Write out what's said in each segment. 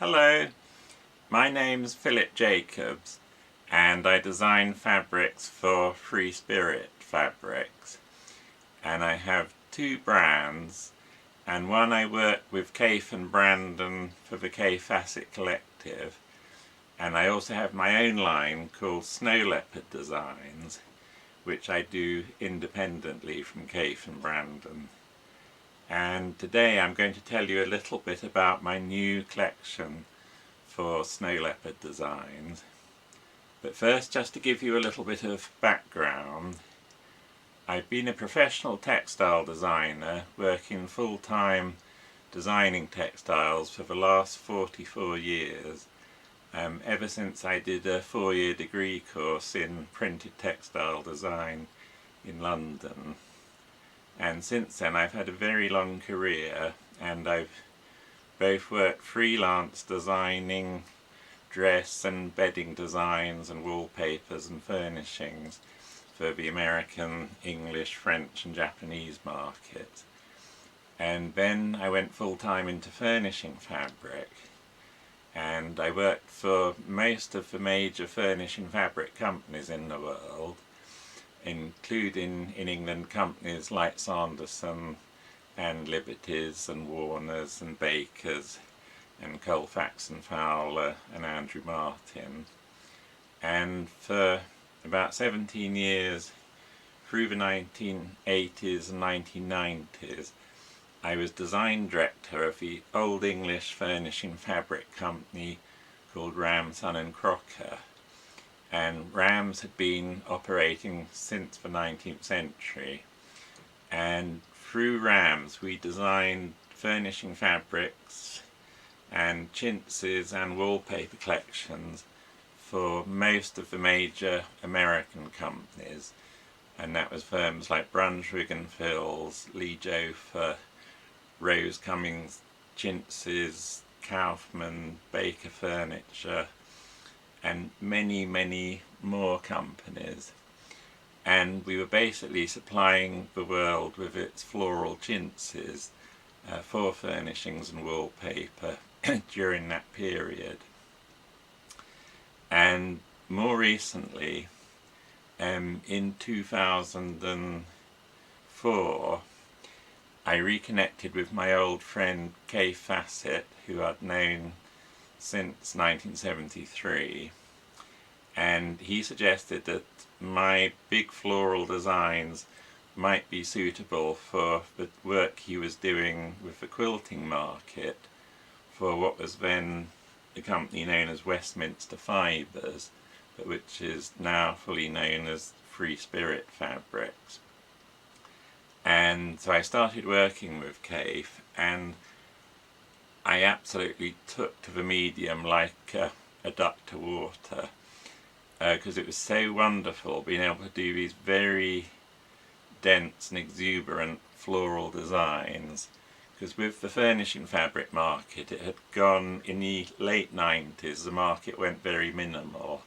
Hello, my name's Philip Jacobs and I design fabrics for Free Spirit Fabrics, and I have two brands, and one I work with Kaif and Brandon for the K Facet Collective, and I also have my own line called Snow Leopard Designs, which I do independently from Kaif and Brandon. And today I'm going to tell you a little bit about my new collection for Snow Leopard Designs. But first, just to give you a little bit of background, I've been a professional textile designer working full-time designing textiles for the last 44 years, ever since I did a 4-year degree course in printed textile design in London. And since then I've had a very long career, and I've both worked freelance designing dress and bedding designs and wallpapers and furnishings for the American, English, French and Japanese market. And then I went full-time into furnishing fabric, and I worked for most of the major furnishing fabric companies in the world, including in England companies like Sanderson and Liberty's and Warner's and Baker's and Colfax and Fowler and Andrew Martin. And for about 17 years, through the 1980s and 1990s, I was design director of the Old English furnishing fabric company called Ram, Son and Crocker. And Rams had been operating since the 19th century, and through Rams we designed furnishing fabrics and chintzes and wallpaper collections for most of the major American companies, and that was firms like Brunswick and Phil's, Lee Jofer, Rose Cummings Chintzes, Kaufman, Baker Furniture, and many more companies. And we were basically supplying the world with its floral chintzes for furnishings and wallpaper during that period. And more recently, in 2004, I reconnected with my old friend K Facet, who I'd known since 1973, and he suggested that my big floral designs might be suitable for the work he was doing with the quilting market for what was then the company known as Westminster Fibres, but which is now fully known as Free Spirit Fabrics. And so I started working with Kaif, and I absolutely took to the medium like a duck to water, because it was so wonderful being able to do these very dense and exuberant floral designs. Because with the furnishing fabric market, it had gone, in the late 90s, the market went very minimal,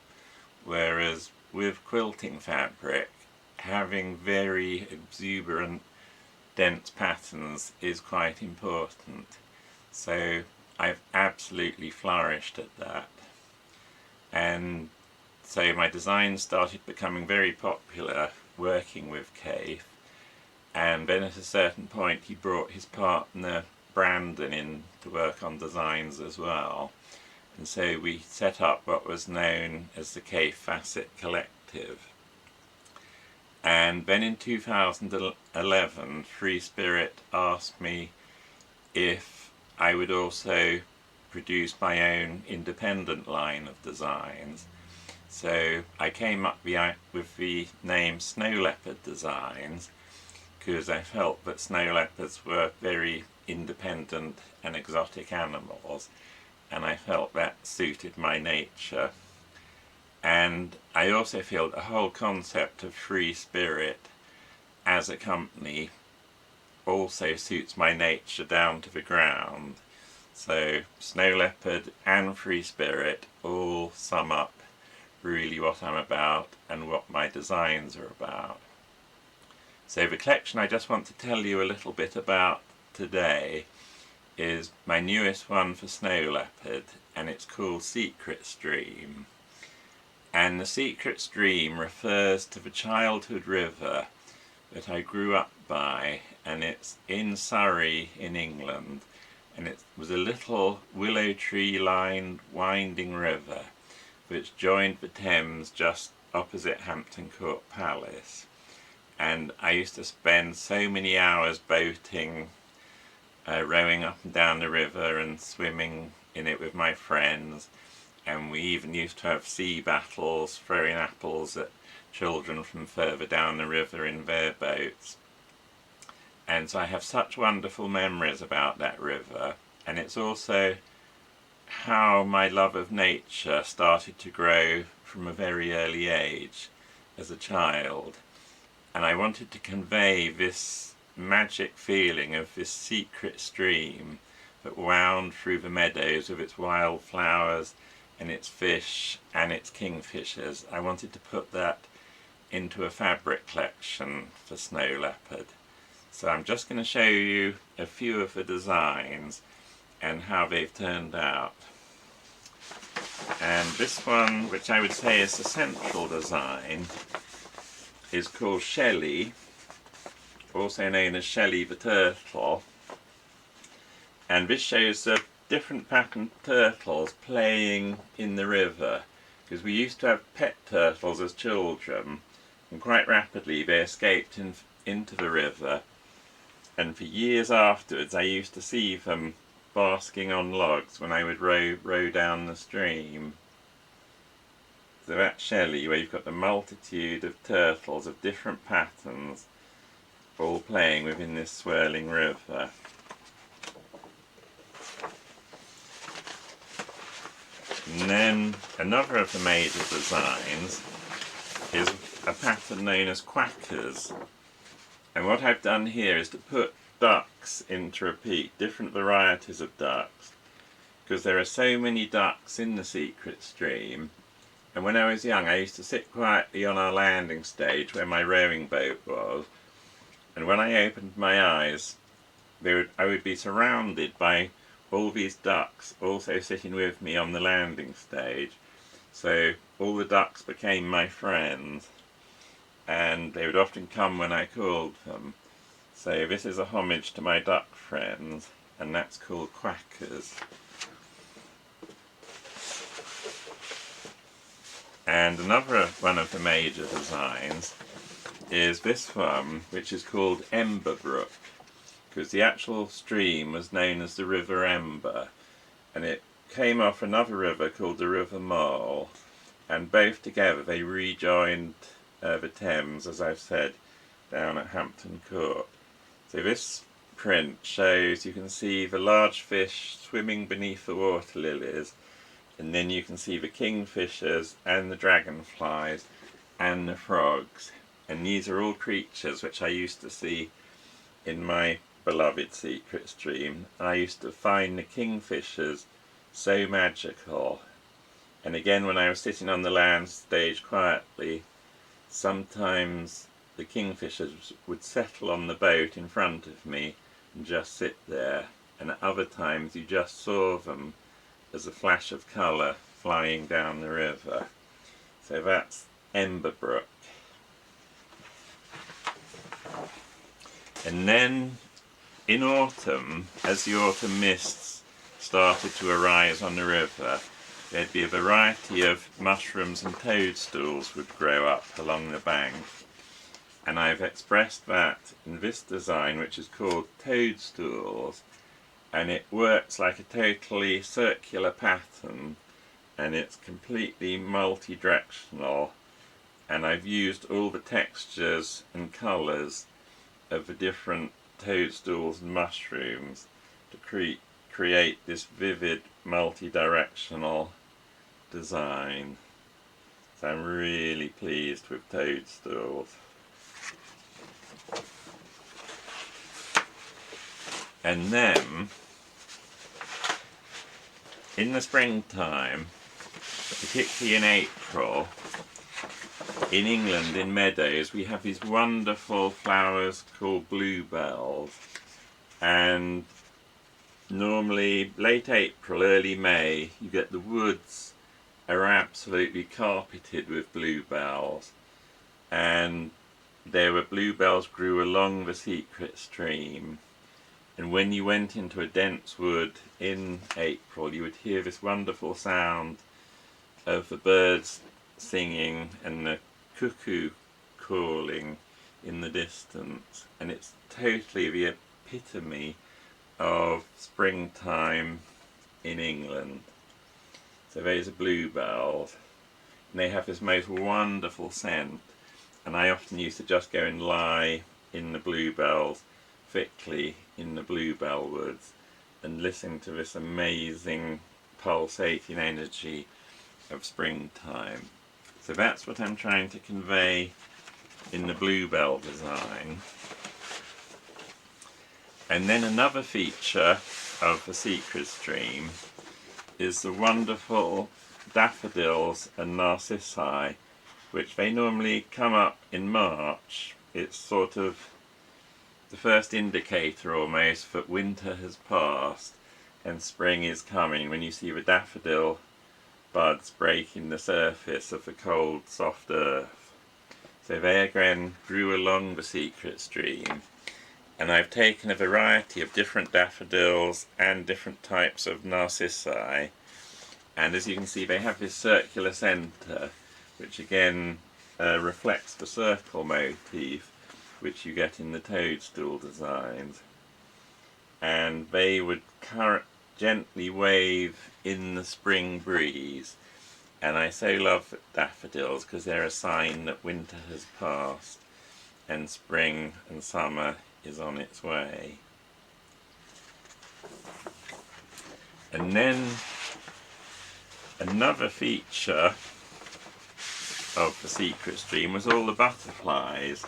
whereas with quilting fabric, having very exuberant, dense patterns is quite important. So I've absolutely flourished at that, and so my designs started becoming very popular working with Kaif, and then at a certain point he brought his partner Brandon in to work on designs as well, and so we set up what was known as the K Facet Collective. And then in 2011, Free Spirit asked me if I would also produce my own independent line of designs. So I came up with the name Snow Leopard Designs, because I felt that snow leopards were very independent and exotic animals, and I felt that suited my nature. And I also feel the whole concept of Free Spirit as a company also suits my nature down to the ground. So Snow Leopard and Free Spirit all sum up really what I'm about and what my designs are about. So the collection I just want to tell you a little bit about today is my newest one for Snow Leopard, and it's called Secret Stream. And the Secret Stream refers to the childhood river that I grew up by, and it's in Surrey in England, and it was a little willow tree lined winding river which joined the Thames just opposite Hampton Court Palace. And I used to spend so many hours boating, rowing up and down the river and swimming in it with my friends, and we even used to have sea battles, throwing apples at children from further down the river in their boats. And so I have such wonderful memories about that river, and it's also how my love of nature started to grow from a very early age as a child. And I wanted to convey this magic feeling of this secret stream that wound through the meadows with its wildflowers and its fish and its kingfishers. I wanted to put that into a fabric collection for Snow Leopard. So I'm just going to show you a few of the designs and how they've turned out. And this one, which I would say is the central design, is called Shelley, also known as Shelley the Turtle. And this shows the different patterned turtles playing in the river, because we used to have pet turtles as children, and quite rapidly they escaped into the river, and for years afterwards I used to see them basking on logs when I would row down the stream. So that's Shelley, where you've got the multitude of turtles of different patterns all playing within this swirling river. And then another of the major designs is a pattern known as quackers. And what I've done here is to put ducks into repeat, different varieties of ducks, because there are so many ducks in the secret stream. And when I was young I used to sit quietly on our landing stage where my rowing boat was, and when I opened my eyes I would be surrounded by all these ducks also sitting with me on the landing stage. So all the ducks became my friends, and they would often come when I called them. So this is a homage to my duck friends, and that's called quackers. And another one of the major designs is this one, which is called Ember Brook, because the actual stream was known as the River Ember, and it came off another river called the River Mole, and both together they rejoined the Thames, as I've said, down at Hampton Court. So this print shows, you can see the large fish swimming beneath the water lilies, and then you can see the kingfishers and the dragonflies and the frogs, and these are all creatures which I used to see in my beloved secret stream. And I used to find the kingfishers so magical, and again when I was sitting on the land stage quietly, sometimes the kingfishers would settle on the boat in front of me and just sit there, and at other times you just saw them as a flash of colour flying down the river. So that's Ember Brook. And then in autumn, as the autumn mists started to arise on the river, there'd be a variety of mushrooms and toadstools would grow up along the bank. And I've expressed that in this design, which is called Toadstools, and it works like a totally circular pattern, and it's completely multi-directional, and I've used all the textures and colours of the different toadstools and mushrooms to create this vivid multi-directional design. So I'm really pleased with Toadstools. And then in the springtime, particularly in April, in England, in meadows, we have these wonderful flowers called bluebells, and normally late April, early May, you get the woods are absolutely carpeted with bluebells, and there were bluebells grew along the secret stream, and when you went into a dense wood in April you would hear this wonderful sound of the birds singing and the cuckoo calling in the distance, and it's totally the epitome of springtime in England. So those are bluebells, and they have this most wonderful scent, and I often used to just go and lie in the bluebells, thickly in the bluebell woods, and listen to this amazing pulsating energy of springtime. So that's what I'm trying to convey in the bluebell design. And then another feature of the secret stream is the wonderful daffodils and narcissi, which they normally come up in March. It's sort of the first indicator almost that winter has passed and spring is coming, when you see the daffodil buds breaking the surface of the cold soft earth. So they again grew along the secret stream, and I've taken a variety of different daffodils and different types of narcissi, and as you can see they have this circular centre which again reflects the circle motif which you get in the toadstool designs, and they would gently wave in the spring breeze, and I so love daffodils because they're a sign that winter has passed and spring and summer is on its way. And then another feature of the secret stream was all the butterflies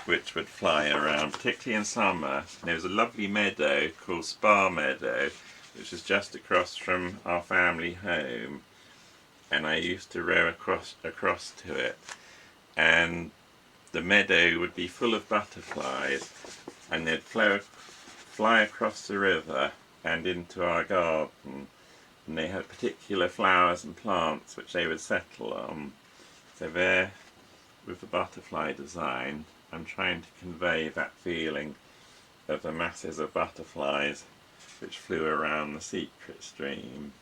which would fly around, particularly in summer. There was a lovely meadow called Spa Meadow which is just across from our family home, and I used to row across to it, and the meadow would be full of butterflies, and they'd fly across the river and into our garden, and they had particular flowers and plants which they would settle on. So there, with the butterfly design, I'm trying to convey that feeling of the masses of butterflies which flew around the secret stream.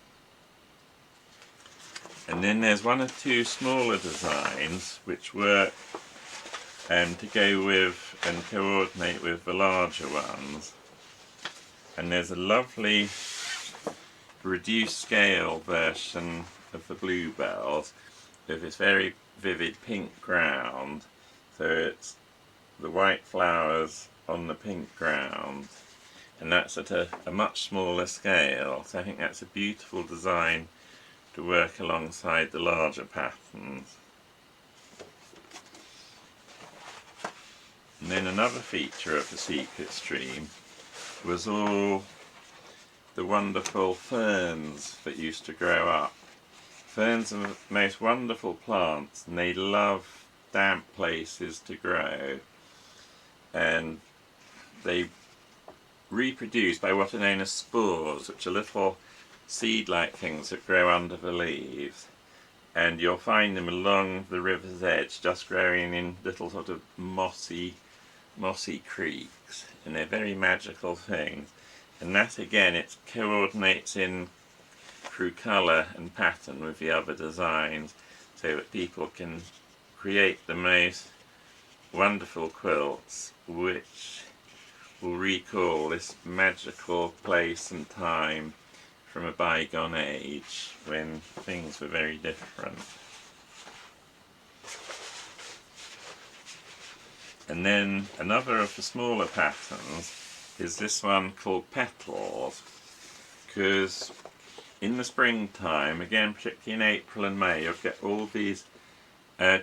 And then there's one or two smaller designs which work to go with and coordinate with the larger ones. And there's a lovely reduced scale version of the bluebells with this very vivid pink ground. So it's the white flowers on the pink ground, and that's at a much smaller scale. So I think that's a beautiful design to work alongside the larger patterns. And then another feature of the secret stream was all the wonderful ferns that used to grow up. Ferns are the most wonderful plants, and they love damp places to grow, and they reproduce by what are known as spores, which are little seed-like things that grow under the leaves, and you'll find them along the river's edge, just growing in little sort of mossy creeks, and they're very magical things. And that again, it coordinates in through colour and pattern with the other designs, so that people can create the most wonderful quilts which will recall this magical place and time from a bygone age when things were very different. And then another of the smaller patterns is this one called Petals, because in the springtime, again particularly in April and May, you'll get all these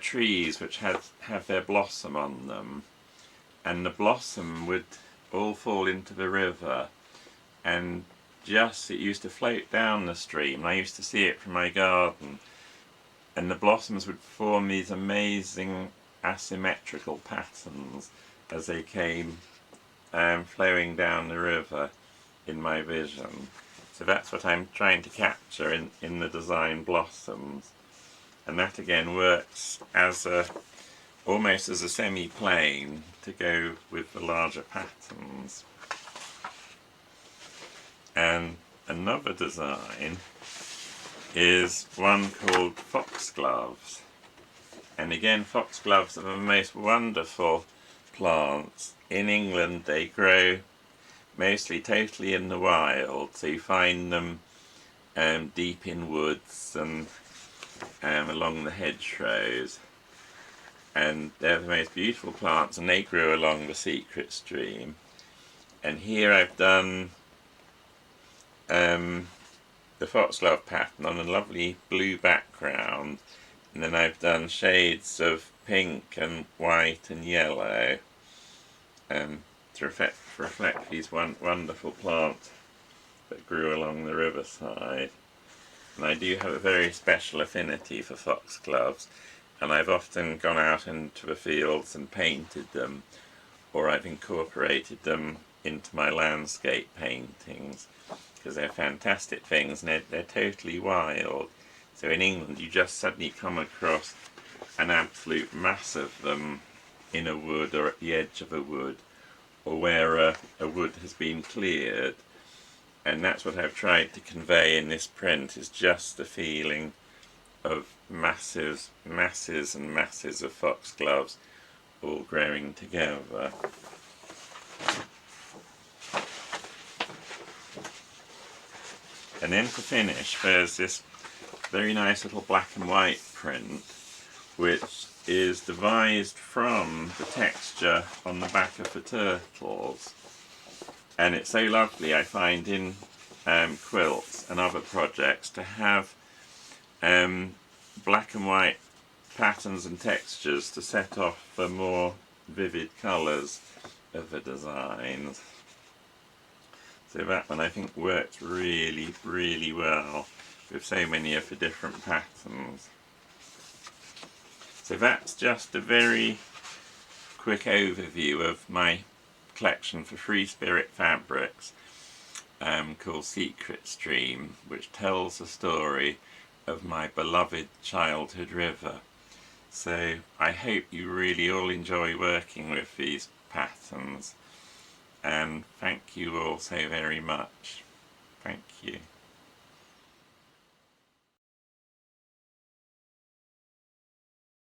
trees which have their blossom on them, and the blossom would all fall into the river, and it used to float down the stream. I used to see it from my garden, and the blossoms would form these amazing asymmetrical patterns as they came flowing down the river, in my vision. So that's what I'm trying to capture in the design blossoms. And that again works as almost as a semi-plane to go with the larger patterns. And another design is one called foxgloves. And again, foxgloves are the most wonderful plants. In England they grow mostly totally in the wild, so you find them deep in woods and along the hedgerows, and they're the most beautiful plants, and they grew along the secret stream. And here I've done the foxglove pattern on a lovely blue background, and then I've done shades of pink and white and yellow to reflect these wonderful plants that grew along the riverside. And I do have a very special affinity for foxgloves, and I've often gone out into the fields and painted them, or I've incorporated them into my landscape paintings, because they're fantastic things, and they're totally wild. So in England you just suddenly come across an absolute mass of them in a wood or at the edge of a wood, or where a wood has been cleared. And that's what I've tried to convey in this print, is just the feeling of masses and masses of foxgloves all growing together. And then to finish, there's this very nice little black and white print, which is devised from the texture on the back of the turtles. And it's so lovely, I find, in quilts and other projects to have black and white patterns and textures to set off the more vivid colours of the designs. So that one I think works really, really well with so many of the different patterns. So that's just a very quick overview of my collection for free spirit fabrics called Secret Stream, which tells the story of my beloved childhood river. So I hope you really all enjoy working with these patterns, and thank you all so very much. Thank you.